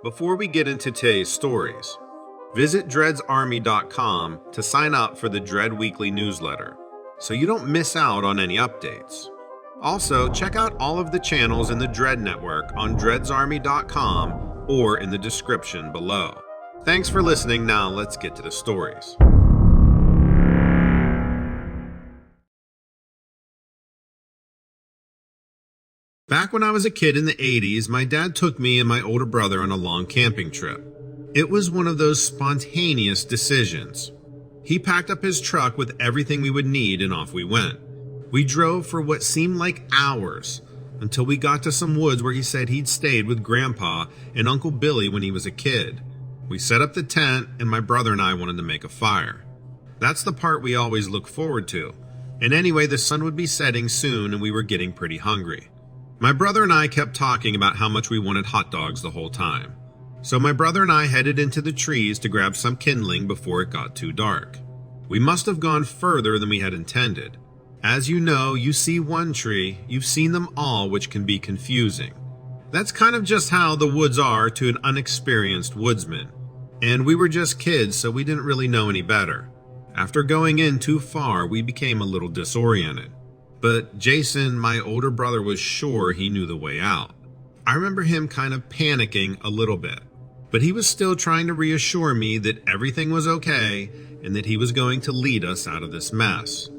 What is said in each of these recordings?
Before we get into today's stories, visit dreadsarmy.com to sign up for the Dread Weekly newsletter so you don't miss out on any updates. Also, check out all of the channels in the Dread Network on dreadsarmy.com or in the description below. Thanks for listening. Now let's get to the stories. Back when I was a kid in the 80s, my dad took me and my older brother on a long camping trip. It was one of those spontaneous decisions. He packed up his truck with everything we would need and off we went. We drove for what seemed like hours until we got to some woods where he said he'd stayed with Grandpa and Uncle Billy when he was a kid. We set up the tent and my brother and I wanted to make a fire. That's the part we always look forward to. And anyway, the sun would be setting soon and we were getting pretty hungry. My brother and I kept talking about how much we wanted hot dogs the whole time. So my brother and I headed into the trees to grab some kindling before it got too dark. We must have gone further than we had intended. As you know, you see one tree, you've seen them all, which can be confusing. That's kind of just how the woods are to an unexperienced woodsman. And we were just kids, so we didn't really know any better. After going in too far, we became a little disoriented. But Jason, my older brother, was sure he knew the way out. I remember him kind of panicking a little bit, but he was still trying to reassure me that everything was okay and that he was going to lead us out of this mess.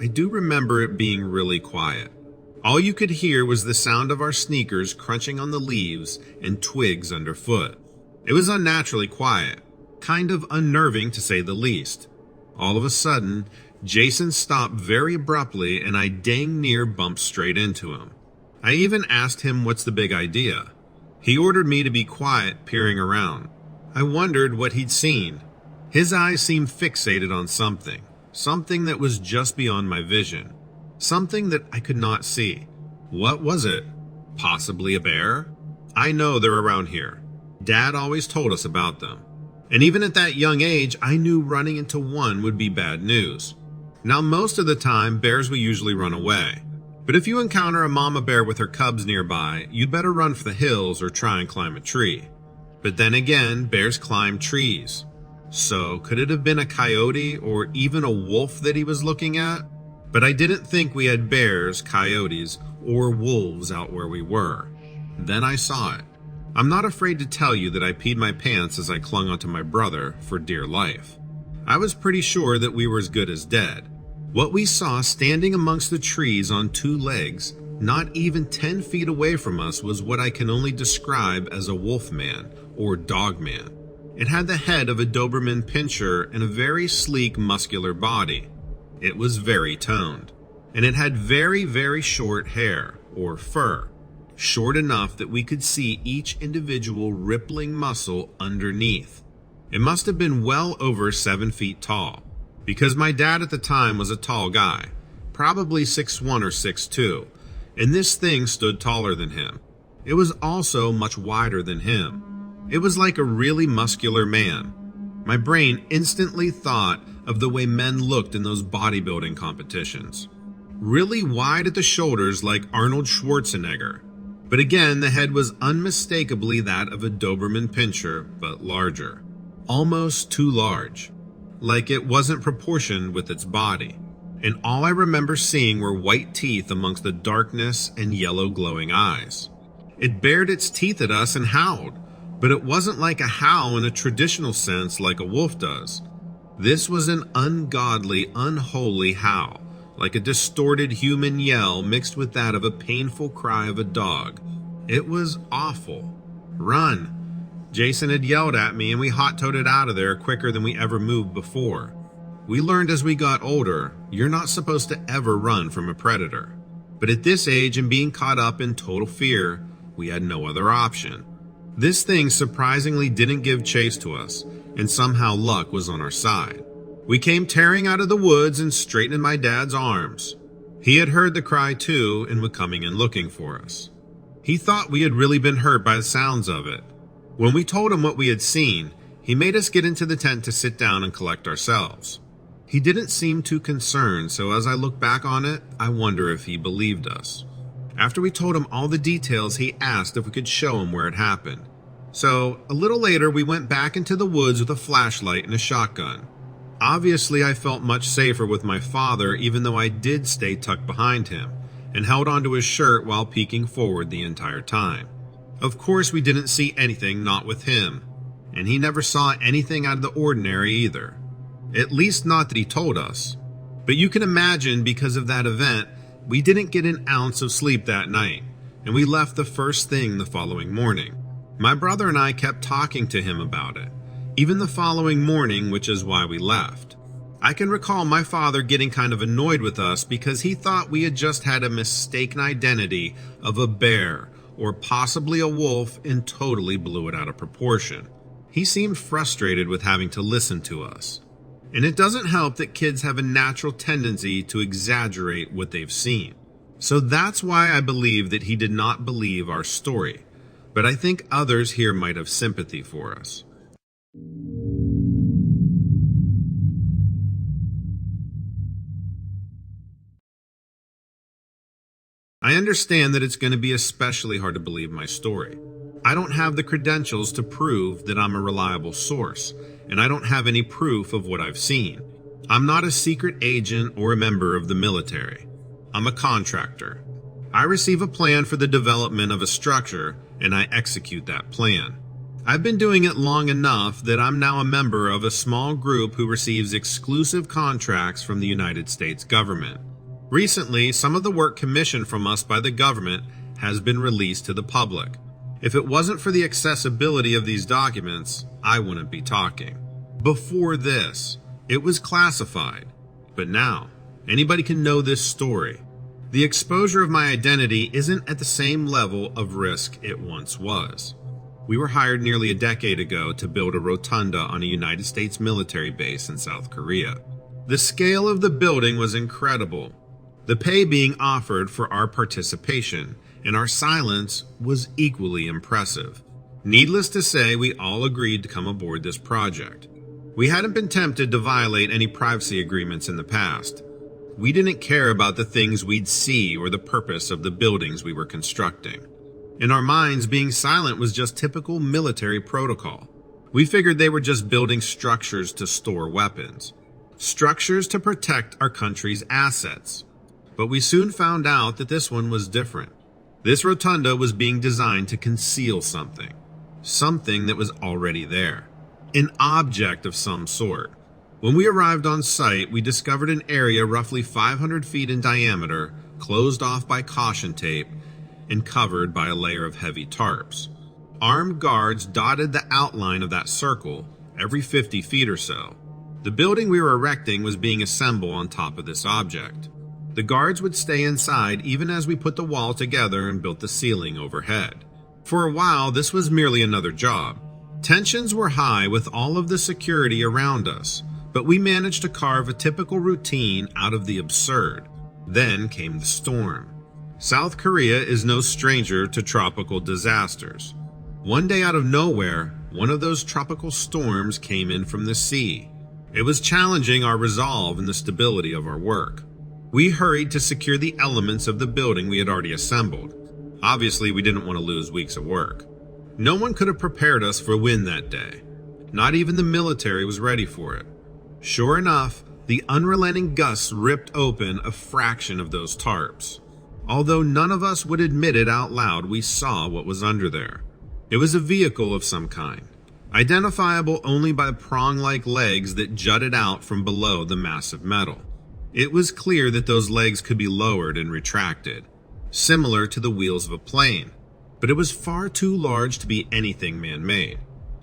I do remember it being really quiet. All you could hear was the sound of our sneakers crunching on the leaves and twigs underfoot. It was unnaturally quiet, kind of unnerving to say the least. All of a sudden, Jason stopped very abruptly and I dang near bumped straight into him. I even asked him what's the big idea. He ordered me to be quiet, peering around. I wondered what he'd seen. His eyes seemed fixated on something that was just beyond my vision, something that I could not see. What was it? Possibly a bear? I know they're around here. Dad always told us about them. And even at that young age, I knew running into one would be bad news. Now, most of the time, bears will usually run away. But if you encounter a mama bear with her cubs nearby, you'd better run for the hills or try and climb a tree. But then again, bears climb trees. So, could it have been a coyote or even a wolf that he was looking at? But I didn't think we had bears, coyotes, or wolves out where we were. Then I saw it. I'm not afraid to tell you that I peed my pants as I clung onto my brother for dear life. I was pretty sure that we were as good as dead. What we saw standing amongst the trees on two legs, not even 10 feet away from us, was what I can only describe as a wolf man or dog man. It had the head of a Doberman pinscher and a very sleek, muscular body. It was very toned, and it had very, very short hair, or fur, short enough that we could see each individual rippling muscle underneath. It must have been well over 7 feet tall, because my dad at the time was a tall guy, probably 6'1" or 6'2", and this thing stood taller than him. It was also much wider than him. It was like a really muscular man. My brain instantly thought of the way men looked in those bodybuilding competitions. Really wide at the shoulders like Arnold Schwarzenegger. But again, the head was unmistakably that of a Doberman pinscher, but larger. Almost too large. Like it wasn't proportioned with its body. And all I remember seeing were white teeth amongst the darkness and yellow glowing eyes. It bared its teeth at us and howled, but it wasn't like a howl in a traditional sense like a wolf does. This was an ungodly, unholy howl, like a distorted human yell mixed with that of a painful cry of a dog. It was awful. Run! Jason had yelled at me and we hot-toted out of there quicker than we ever moved before. We learned as we got older, you're not supposed to ever run from a predator. But at this age and being caught up in total fear, we had no other option. This thing surprisingly didn't give chase to us, and somehow luck was on our side. We came tearing out of the woods and straight in my dad's arms. He had heard the cry too and was coming and looking for us. He thought we had really been hurt by the sounds of it. When we told him what we had seen, he made us get into the tent to sit down and collect ourselves. He didn't seem too concerned, so as I look back on it, I wonder if he believed us. After we told him all the details, he asked if we could show him where it happened. So, a little later, we went back into the woods with a flashlight and a shotgun. Obviously, I felt much safer with my father, even though I did stay tucked behind him and held onto his shirt while peeking forward the entire time. Of course, we didn't see anything, not with him, and he never saw anything out of the ordinary either. At least not that he told us. But you can imagine, because of that event, we didn't get an ounce of sleep that night, and we left the first thing the following morning. My brother and I kept talking to him about it, even the following morning, which is why we left. I can recall my father getting kind of annoyed with us because he thought we had just had a mistaken identity of a bear or possibly a wolf and totally blew it out of proportion. He seemed frustrated with having to listen to us. And it doesn't help that kids have a natural tendency to exaggerate what they've seen. So that's why I believe that he did not believe our story. But I think others here might have sympathy for us. I understand that it's going to be especially hard to believe my story. I don't have the credentials to prove that I'm a reliable source, and I don't have any proof of what I've seen. I'm not a secret agent or a member of the military. I'm a contractor. I receive a plan for the development of a structure, and I execute that plan. I've been doing it long enough that I'm now a member of a small group who receives exclusive contracts from the United States government. Recently, some of the work commissioned from us by the government has been released to the public. If it wasn't for the accessibility of these documents, I wouldn't be talking. Before this, it was classified. But now, anybody can know this story. The exposure of my identity isn't at the same level of risk it once was. We were hired nearly a decade ago to build a rotunda on a United States military base in South Korea. The scale of the building was incredible. The pay being offered for our participation and our silence was equally impressive. Needless to say, we all agreed to come aboard this project. We hadn't been tempted to violate any privacy agreements in the past. We didn't care about the things we'd see or the purpose of the buildings we were constructing. In our minds, being silent was just typical military protocol. We figured they were just building structures to store weapons, structures to protect our country's assets. But we soon found out that this one was different. This rotunda was being designed to conceal something that was already there, an object of some sort. When we arrived on site, we discovered an area roughly 500 feet in diameter, closed off by caution tape, and covered by a layer of heavy tarps. Armed guards dotted the outline of that circle every 50 feet or so. The building we were erecting was being assembled on top of this object. The guards would stay inside even as we put the wall together and built the ceiling overhead. For a while, this was merely another job. Tensions were high with all of the security around us, but we managed to carve a typical routine out of the absurd. Then came the storm. South Korea is no stranger to tropical disasters. One day out of nowhere, one of those tropical storms came in from the sea. It was challenging our resolve and the stability of our work. We hurried to secure the elements of the building we had already assembled. Obviously, we didn't want to lose weeks of work. No one could have prepared us for wind that day. Not even the military was ready for it. Sure enough, the unrelenting gusts ripped open a fraction of those tarps. Although none of us would admit it out loud, we saw what was under there. It was a vehicle of some kind, identifiable only by prong-like legs that jutted out from below the massive metal. It was clear that those legs could be lowered and retracted, similar to the wheels of a plane, but it was far too large to be anything man-made.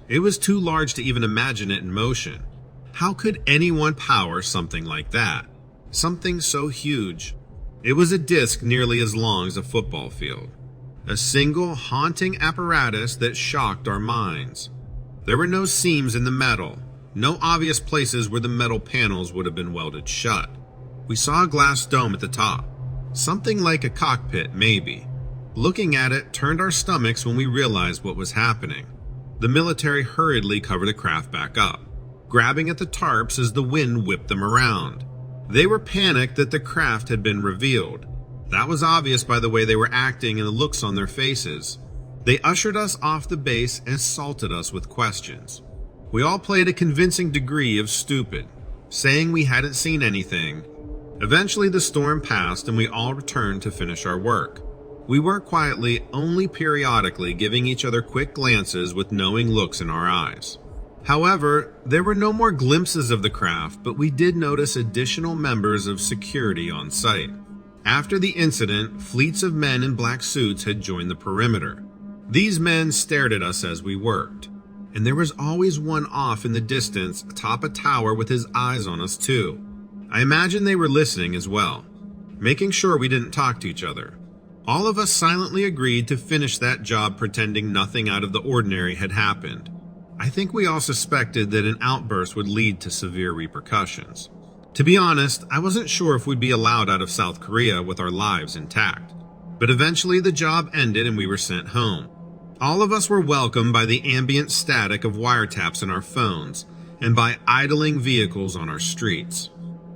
It was too large to even imagine it in motion. How could anyone power something like that? Something so huge. It was a disc nearly as long as a football field. A single haunting apparatus that shocked our minds. There were no seams in the metal, no obvious places where the metal panels would have been welded shut. We saw a glass dome at the top. Something like a cockpit, maybe. Looking at it turned our stomachs when we realized what was happening. The military hurriedly covered the craft back up, grabbing at the tarps as the wind whipped them around. They were panicked that the craft had been revealed. That was obvious by the way they were acting and the looks on their faces. They ushered us off the base and assaulted us with questions. We all played a convincing degree of stupid, saying we hadn't seen anything. Eventually the storm passed and we all returned to finish our work. We worked quietly, only periodically giving each other quick glances with knowing looks in our eyes. However, there were no more glimpses of the craft, but we did notice additional members of security on site. After the incident, fleets of men in black suits had joined the perimeter. These men stared at us as we worked, and there was always one off in the distance atop a tower with his eyes on us too. I imagine they were listening as well, making sure we didn't talk to each other. All of us silently agreed to finish that job pretending nothing out of the ordinary had happened. I think we all suspected that an outburst would lead to severe repercussions. To be honest, I wasn't sure if we'd be allowed out of South Korea with our lives intact. But eventually the job ended and we were sent home. All of us were welcomed by the ambient static of wiretaps in our phones and by idling vehicles on our streets.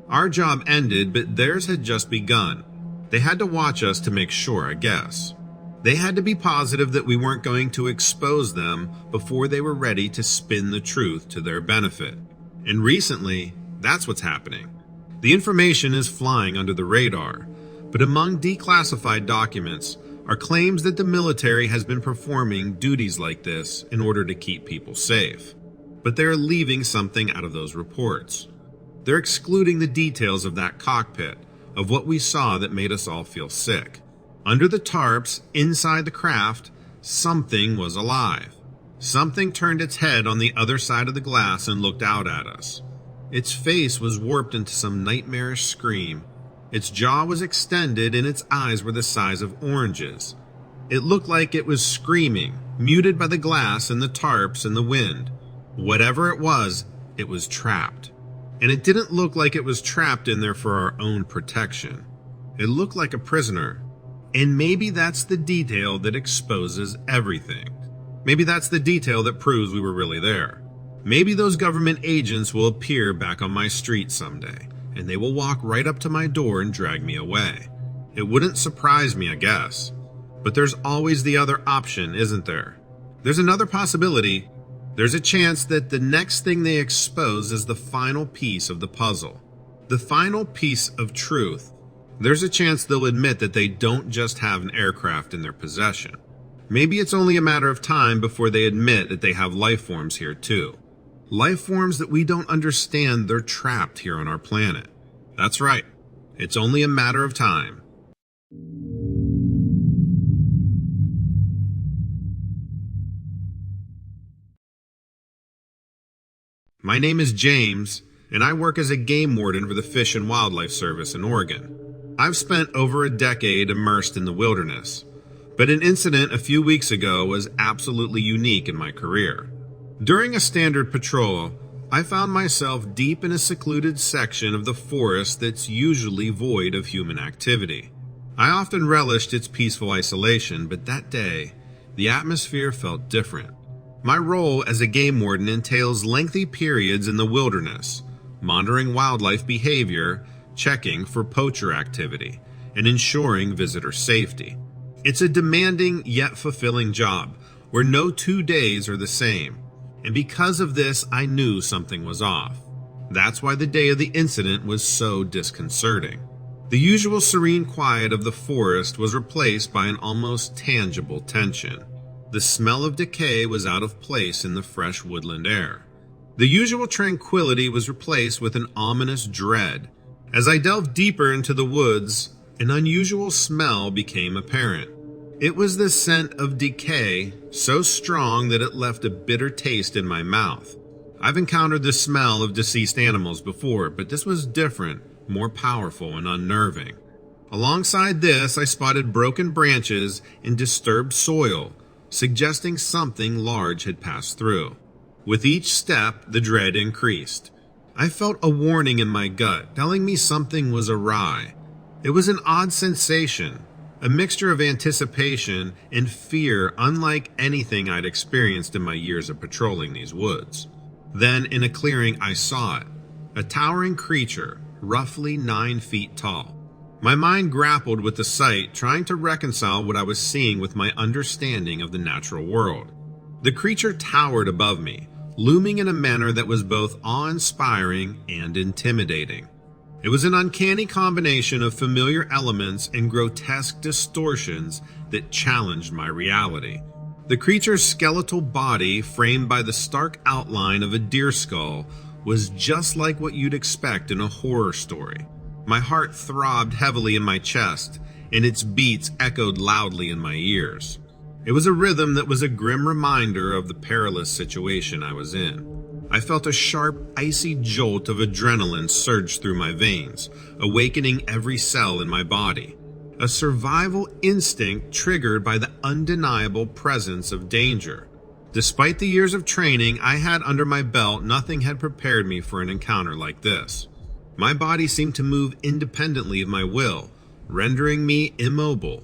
Our job ended, but theirs had just begun. They had to watch us to make sure, I guess. They had to be positive that we weren't going to expose them before they were ready to spin the truth to their benefit. And recently, that's what's happening. The information is flying under the radar, but among declassified documents are claims that the military has been performing duties like this in order to keep people safe. But they're leaving something out of those reports. They're excluding the details of that cockpit, of what we saw that made us all feel sick. Under the tarps, inside the craft, something was alive. Something turned its head on the other side of the glass and looked out at us. Its face was warped into some nightmarish scream. Its jaw was extended and its eyes were the size of oranges. It looked like it was screaming, muted by the glass and the tarps and the wind. Whatever it was trapped. And it didn't look like it was trapped in there for our own protection. It looked like a prisoner. And maybe that's the detail that exposes everything. Maybe that's the detail that proves we were really there. Maybe those government agents will appear back on my street someday, and they will walk right up to my door and drag me away. It wouldn't surprise me, I guess. But there's always the other option, isn't there? There's another possibility. There's a chance that the next thing they expose is the final piece of the puzzle. The final piece of truth. There's a chance they'll admit that they don't just have an aircraft in their possession. Maybe it's only a matter of time before they admit that they have life forms here too. Life forms that we don't understand, they're trapped here on our planet. That's right. It's only a matter of time. My name is James, and I work as a game warden for the Fish and Wildlife Service in Oregon. I've spent over a decade immersed in the wilderness, but an incident a few weeks ago was absolutely unique in my career. During a standard patrol, I found myself deep in a secluded section of the forest that's usually void of human activity. I often relished its peaceful isolation, but that day, the atmosphere felt different. My role as a game warden entails lengthy periods in the wilderness, monitoring wildlife behavior, checking for poacher activity, and ensuring visitor safety. It's a demanding yet fulfilling job where no 2 days are the same. And because of this, I knew something was off. That's why the day of the incident was so disconcerting. The usual serene quiet of the forest was replaced by an almost tangible tension. The smell of decay was out of place in the fresh woodland air. The usual tranquility was replaced with an ominous dread. As I delved deeper into the woods, an unusual smell became apparent. It was the scent of decay, so strong that it left a bitter taste in my mouth. I've encountered the smell of deceased animals before, but this was different, more powerful and unnerving. Alongside this, I spotted broken branches and disturbed soil, suggesting something large had passed through. With each step, the dread increased. I felt a warning in my gut, telling me something was awry. It was an odd sensation, a mixture of anticipation and fear unlike anything I'd experienced in my years of patrolling these woods. Then, in a clearing, I saw it. A towering creature, roughly 9 feet tall. My mind grappled with the sight, trying to reconcile what I was seeing with my understanding of the natural world. The creature towered above me, looming in a manner that was both awe-inspiring and intimidating. It was an uncanny combination of familiar elements and grotesque distortions that challenged my reality. The creature's skeletal body, framed by the stark outline of a deer skull, was just like what you'd expect in a horror story. My heart throbbed heavily in my chest, and its beats echoed loudly in my ears. It was a rhythm that was a grim reminder of the perilous situation I was in. I felt a sharp, icy jolt of adrenaline surge through my veins, awakening every cell in my body. A survival instinct triggered by the undeniable presence of danger. Despite the years of training I had under my belt, nothing had prepared me for an encounter like this. My body seemed to move independently of my will, rendering me immobile.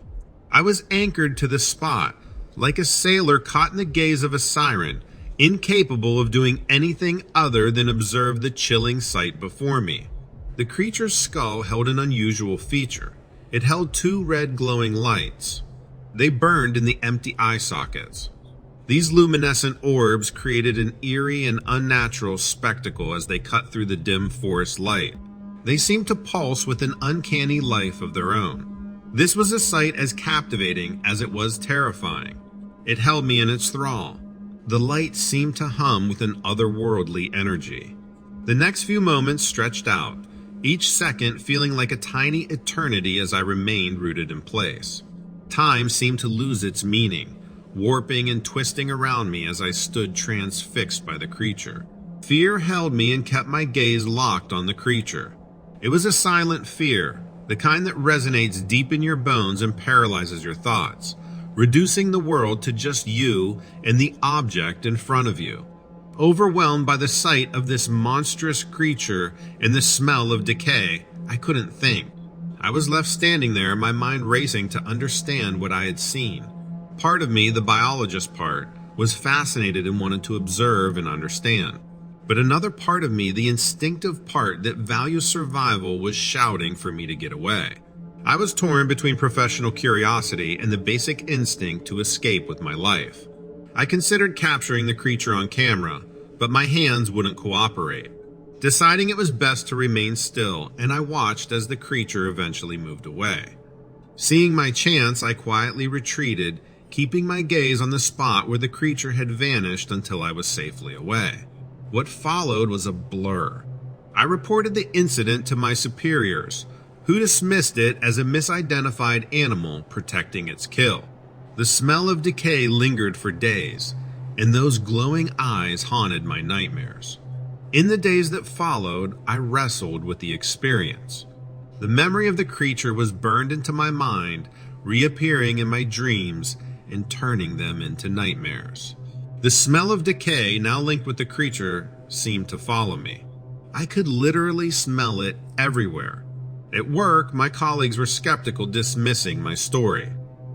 I was anchored to the spot, like a sailor caught in the gaze of a siren, incapable of doing anything other than observe the chilling sight before me. The creature's skull held an unusual feature. It held two red glowing lights. They burned in the empty eye sockets. These luminescent orbs created an eerie and unnatural spectacle as they cut through the dim forest light. They seemed to pulse with an uncanny life of their own. This was a sight as captivating as it was terrifying. It held me in its thrall. The light seemed to hum with an otherworldly energy. The next few moments stretched out, each second feeling like a tiny eternity as I remained rooted in place. Time seemed to lose its meaning, warping and twisting around me as I stood transfixed by the creature. Fear held me and kept my gaze locked on the creature. It was a silent fear, the kind that resonates deep in your bones and paralyzes your thoughts, reducing the world to just you and the object in front of you. Overwhelmed by the sight of this monstrous creature and the smell of decay, I couldn't think. I was left standing there, my mind racing to understand what I had seen. Part of me, the biologist part, was fascinated and wanted to observe and understand. But another part of me, the instinctive part that values survival, was shouting for me to get away. I was torn between professional curiosity and the basic instinct to escape with my life. I considered capturing the creature on camera, but my hands wouldn't cooperate. Deciding it was best to remain still, and I watched as the creature eventually moved away. Seeing my chance, I quietly retreated, keeping my gaze on the spot where the creature had vanished until I was safely away. What followed was a blur. I reported the incident to my superiors, who dismissed it as a misidentified animal protecting its kill. The smell of decay lingered for days, and those glowing eyes haunted my nightmares. In the days that followed, I wrestled with the experience. The memory of the creature was burned into my mind, reappearing in my dreams and turning them into nightmares. The smell of decay, now linked with the creature, seemed to follow me. I could literally smell it everywhere. At work, my colleagues were skeptical, dismissing my story.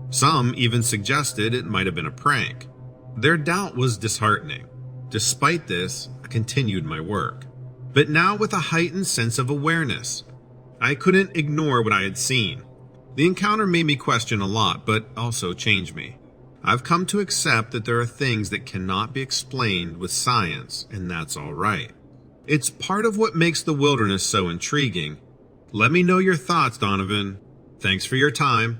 Some even suggested it might have been a prank. Their doubt was disheartening. Despite this, I continued my work, but now with a heightened sense of awareness. I couldn't ignore what I had seen. The encounter made me question a lot, but also changed me. I've come to accept that there are things that cannot be explained with science, and that's all right. It's part of what makes the wilderness so intriguing. Let me know your thoughts, Donovan. Thanks for your time.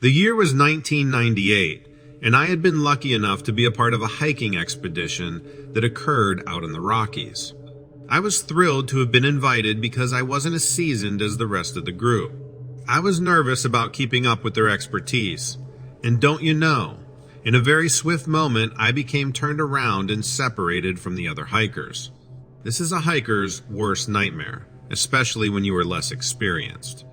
The year was 1998, and I had been lucky enough to be a part of a hiking expedition that occurred out in the Rockies. I was thrilled to have been invited because I wasn't as seasoned as the rest of the group. I was nervous about keeping up with their expertise, and don't you know, in a very swift moment I became turned around and separated from the other hikers. This is a hiker's worst nightmare, especially when you are less experienced.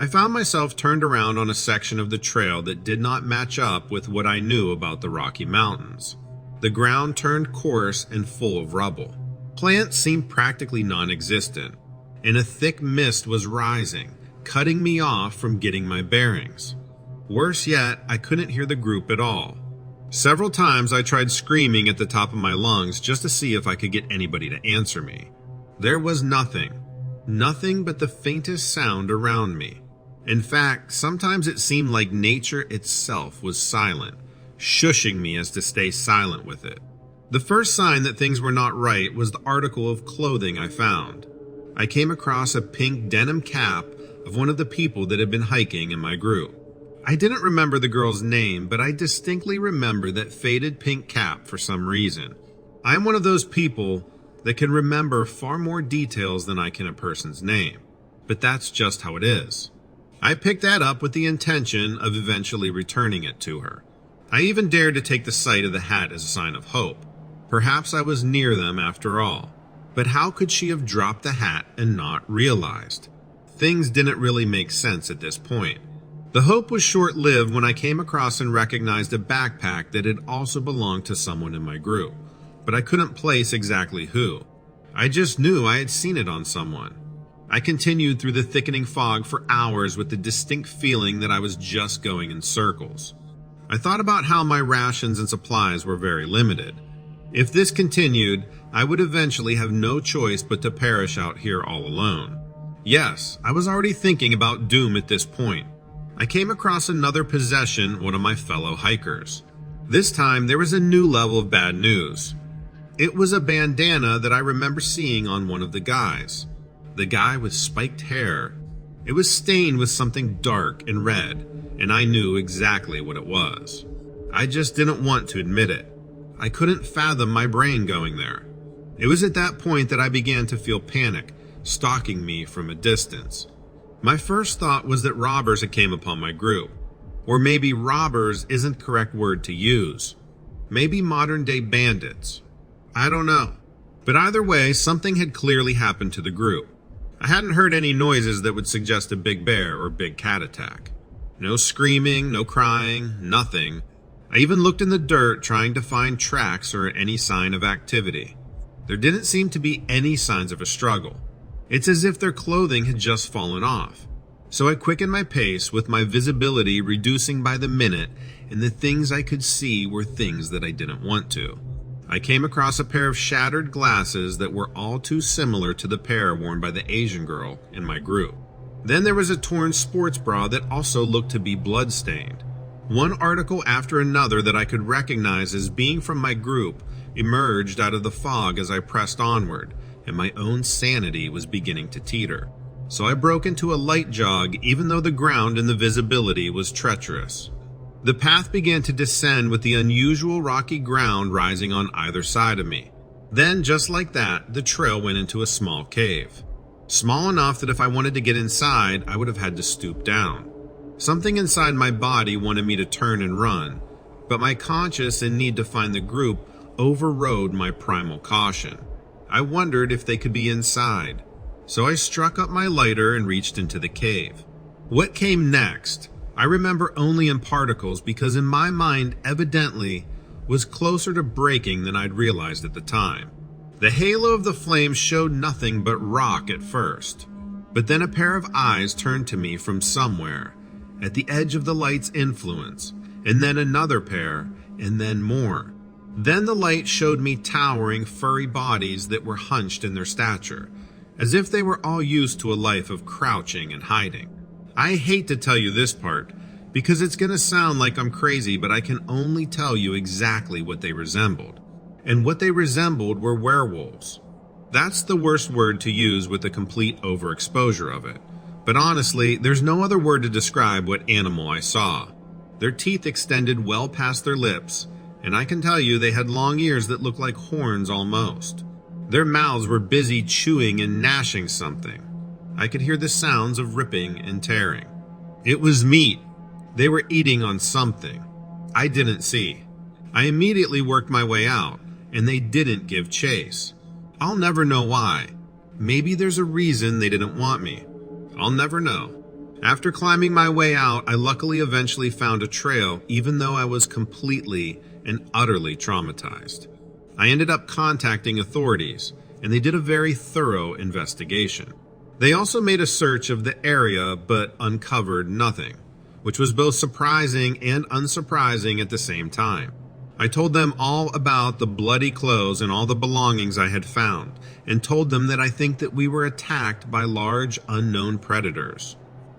I found myself turned around on a section of the trail that did not match up with what I knew about the Rocky Mountains. The ground turned coarse and full of rubble. Plants seemed practically non-existent, and a thick mist was rising, cutting me off from getting my bearings. Worse yet, I couldn't hear the group at all. Several times I tried screaming at the top of my lungs just to see if I could get anybody to answer me. There was nothing. Nothing but the faintest sound around me. In fact, sometimes it seemed like nature itself was silent, shushing me as to stay silent with it. The first sign that things were not right was the article of clothing I found. I came across a pink denim cap of one of the people that had been hiking in my group. I didn't remember the girl's name, but I distinctly remember that faded pink cap for some reason. I'm one of those people that can remember far more details than I can a person's name, but that's just how it is. I picked that up with the intention of eventually returning it to her. I even dared to take the sight of the hat as a sign of hope. Perhaps I was near them after all. But how could she have dropped the hat and not realized? Things didn't really make sense at this point. The hope was short-lived when I came across and recognized a backpack that had also belonged to someone in my group, but I couldn't place exactly who. I just knew I had seen it on someone. I continued through the thickening fog for hours with the distinct feeling that I was just going in circles. I thought about how my rations and supplies were very limited. If this continued, I would eventually have no choice but to perish out here all alone. Yes, I was already thinking about doom at this point. I came across another possession, one of my fellow hikers. This time, there was a new level of bad news. It was a bandana that I remember seeing on one of the guys. The guy with spiked hair. It was stained with something dark and red, and I knew exactly what it was. I just didn't want to admit it. I couldn't fathom my brain going there. It was at that point that I began to feel panic, stalking me from a distance. My first thought was that robbers had came upon my group. Or maybe robbers isn't the correct word to use. Maybe modern-day bandits. I don't know. But either way, something had clearly happened to the group. I hadn't heard any noises that would suggest a big bear or big cat attack. No screaming, no crying, nothing. I even looked in the dirt trying to find tracks or any sign of activity. There didn't seem to be any signs of a struggle. It's as if their clothing had just fallen off. So I quickened my pace with my visibility reducing by the minute, and the things I could see were things that I didn't want to. I came across a pair of shattered glasses that were all too similar to the pair worn by the Asian girl in my group. Then there was a torn sports bra that also looked to be blood-stained. One article after another that I could recognize as being from my group emerged out of the fog as I pressed onward, and my own sanity was beginning to teeter. So I broke into a light jog even though the ground and the visibility was treacherous. The path began to descend with the unusual rocky ground rising on either side of me. Then, just like that, the trail went into a small cave. Small enough that if I wanted to get inside, I would have had to stoop down. Something inside my body wanted me to turn and run, but my conscience and need to find the group overrode my primal caution. I wondered if they could be inside, so I struck up my lighter and reached into the cave. What came next, I remember only in particles because in my mind, evidently, was closer to breaking than I'd realized at the time. The halo of the flames showed nothing but rock at first, but then a pair of eyes turned to me from somewhere, at the edge of the light's influence, and then another pair, and then more. Then the light showed me towering, furry bodies that were hunched in their stature, as if they were all used to a life of crouching and hiding. I hate to tell you this part, because it's going to sound like I'm crazy, but I can only tell you exactly what they resembled. And what they resembled were werewolves. That's the worst word to use with the complete overexposure of it. But honestly, there's no other word to describe what animal I saw. Their teeth extended well past their lips, and I can tell you they had long ears that looked like horns almost. Their mouths were busy chewing and gnashing something. I could hear the sounds of ripping and tearing. It was meat. They were eating on something. I didn't see. I immediately worked my way out, and they didn't give chase. I'll never know why. Maybe there's a reason they didn't want me. I'll never know. After climbing my way out, I luckily eventually found a trail, even though I was completely and utterly traumatized. I ended up contacting authorities, and they did a very thorough investigation. They also made a search of the area, but uncovered nothing, which was both surprising and unsurprising at the same time. I told them all about the bloody clothes and all the belongings I had found, and told them that I think that we were attacked by large unknown predators.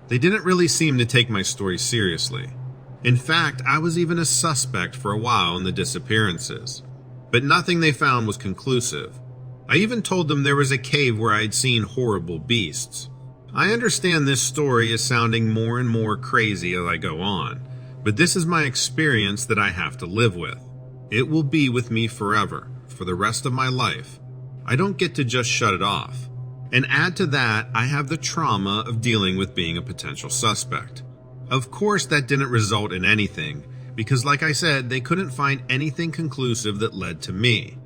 They didn't really seem to take my story seriously. In fact, I was even a suspect for a while in the disappearances. But nothing they found was conclusive. I even told them there was a cave where I had seen horrible beasts. I understand this story is sounding more and more crazy as I go on, but this is my experience that I have to live with. It will be with me forever, for the rest of my life. I don't get to just shut it off. And add to that, I have the trauma of dealing with being a potential suspect. Of course, that didn't result in anything, because like I said, they couldn't find anything conclusive that led to me.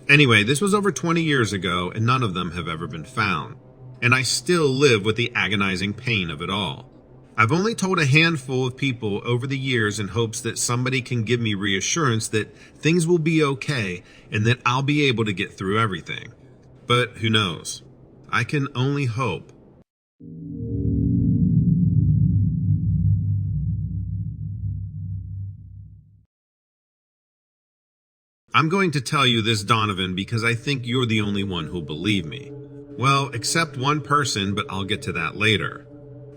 Anyway, this was over 20 years ago, and none of them have ever been found. And I still live with the agonizing pain of it all. I've only told a handful of people over the years in hopes that somebody can give me reassurance that things will be okay and that I'll be able to get through everything. But who knows? I can only hope. I'm going to tell you this, Donovan, because I think you're the only one who'll believe me. Well, except one person, but I'll get to that later.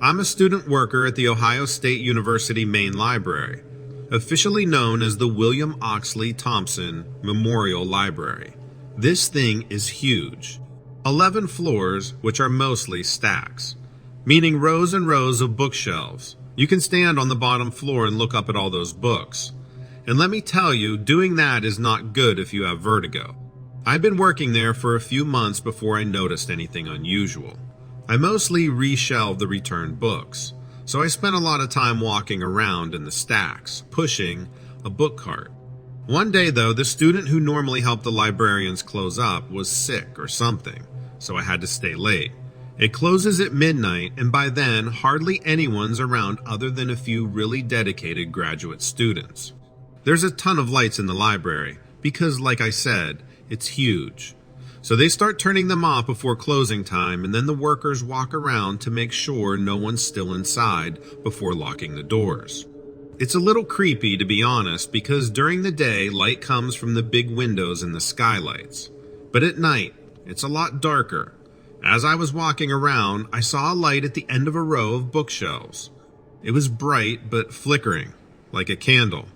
I'm a student worker at the Ohio State University Main Library, officially known as the William Oxley Thompson Memorial Library. This thing is huge. 11 floors, which are mostly stacks, meaning rows and rows of bookshelves. You can stand on the bottom floor and look up at all those books. And let me tell you, doing that is not good if you have vertigo. I've been working there for a few months before I noticed anything unusual. I mostly reshelved the returned books, so I spent a lot of time walking around in the stacks, pushing a book cart. One day, though, the student who normally helped the librarians close up was sick or something, so I had to stay late. It closes at midnight, and by then, hardly anyone's around other than a few really dedicated graduate students. There's a ton of lights in the library, because like I said, it's huge. So they start turning them off before closing time, and then the workers walk around to make sure no one's still inside before locking the doors. It's a little creepy, to be honest, because during the day, light comes from the big windows and the skylights. But at night, it's a lot darker. As I was walking around, I saw a light at the end of a row of bookshelves. It was bright, but flickering, like a candle.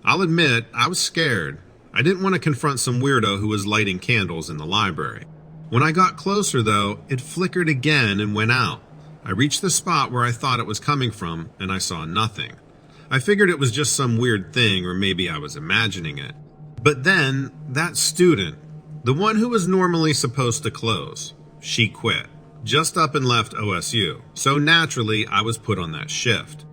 I'll admit, I was scared. I didn't want to confront some weirdo who was lighting candles in the library. When I got closer, though, it flickered again and went out. I reached the spot where I thought it was coming from, and I saw nothing. I figured it was just some weird thing, or maybe I was imagining it. But then, that student, the one who was normally supposed to close, she quit, just up and left OSU. So naturally, I was put on that shift.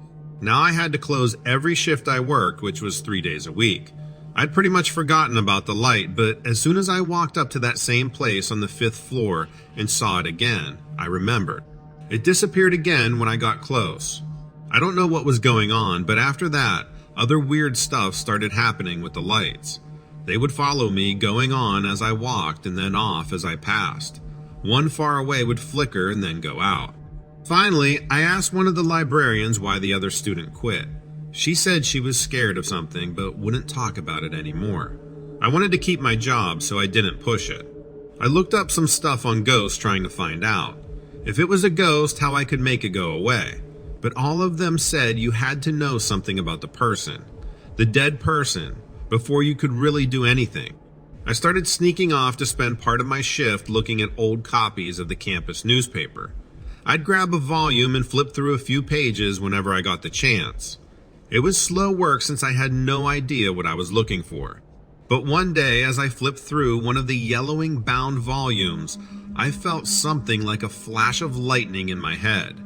Now I had to close every shift I worked, which was 3 days a week. I'd pretty much forgotten about the light, but as soon as I walked up to that same place on the 5th floor and saw it again, I remembered. It disappeared again when I got close. I don't know what was going on, but after that, other weird stuff started happening with the lights. They would follow me going on as I walked and then off as I passed. One far away would flicker and then go out. Finally, I asked one of the librarians why the other student quit. She said she was scared of something but wouldn't talk about it anymore. I wanted to keep my job, so I didn't push it. I looked up some stuff on ghosts trying to find out. If it was a ghost, how I could make it go away. But all of them said you had to know something about the person, the dead person, before you could really do anything. I started sneaking off to spend part of my shift looking at old copies of the campus newspaper. I'd grab a volume and flip through a few pages whenever I got the chance. It was slow work since I had no idea what I was looking for. But one day, as I flipped through one of the yellowing bound volumes, I felt something like a flash of lightning in my head.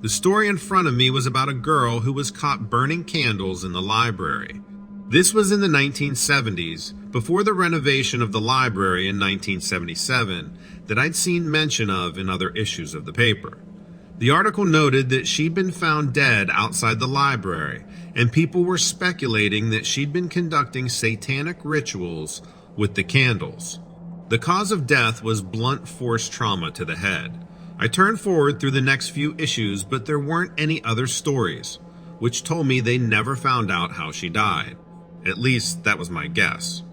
The story in front of me was about a girl who was caught burning candles in the library. This was in the 1970s, before the renovation of the library in 1977 that I'd seen mention of in other issues of the paper. The article noted that she'd been found dead outside the library, and people were speculating that she'd been conducting satanic rituals with the candles. The cause of death was blunt force trauma to the head. I turned forward through the next few issues, but there weren't any other stories, which told me they never found out how she died. At least, that was my guess.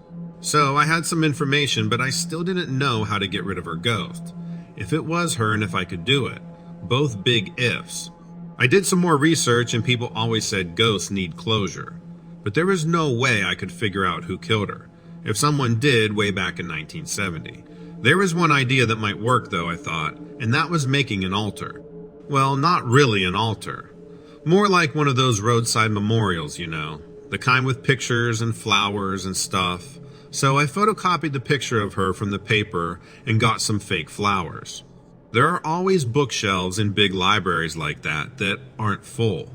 So I had some information, but I still didn't know how to get rid of her ghost. If it was her and if I could do it. Both big ifs. I did some more research and people always said ghosts need closure. But there was no way I could figure out who killed her. If someone did way back in 1970. There was one idea that might work though, I thought, and that was making an altar. Well, not really an altar. More like one of those roadside memorials, you know. The kind with pictures and flowers and stuff. So I photocopied the picture of her from the paper and got some fake flowers. There are always bookshelves in big libraries like that aren't full.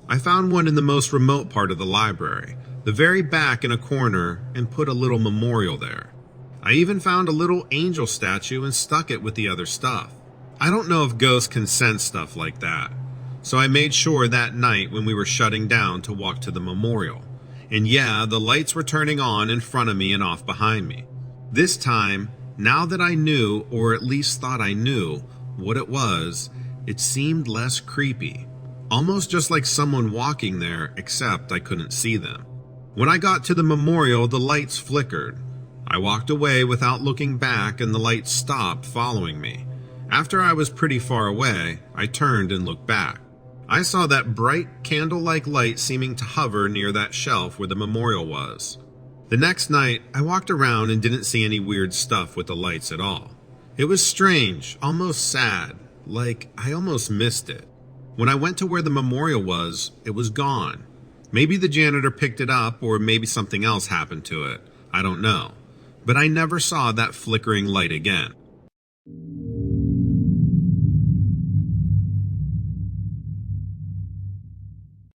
I found one in the most remote part of the library, the very back in a corner, and put a little memorial there. I even found a little angel statue and stuck it with the other stuff. I don't know if ghosts can sense stuff like that. So I made sure that night when we were shutting down to walk to the memorial. And yeah, the lights were turning on in front of me and off behind me. This time, now that I knew, or at least thought I knew, what it was, it seemed less creepy. Almost just like someone walking there, except I couldn't see them. When I got to the memorial, the lights flickered. I walked away without looking back and the lights stopped following me. After I was pretty far away, I turned and looked back. I saw that bright candle-like light seeming to hover near that shelf where the memorial was. The next night, I walked around and didn't see any weird stuff with the lights at all. It was strange, almost sad, like I almost missed it. When I went to where the memorial was, it was gone. Maybe the janitor picked it up or maybe something else happened to it. I don't know. But I never saw that flickering light again.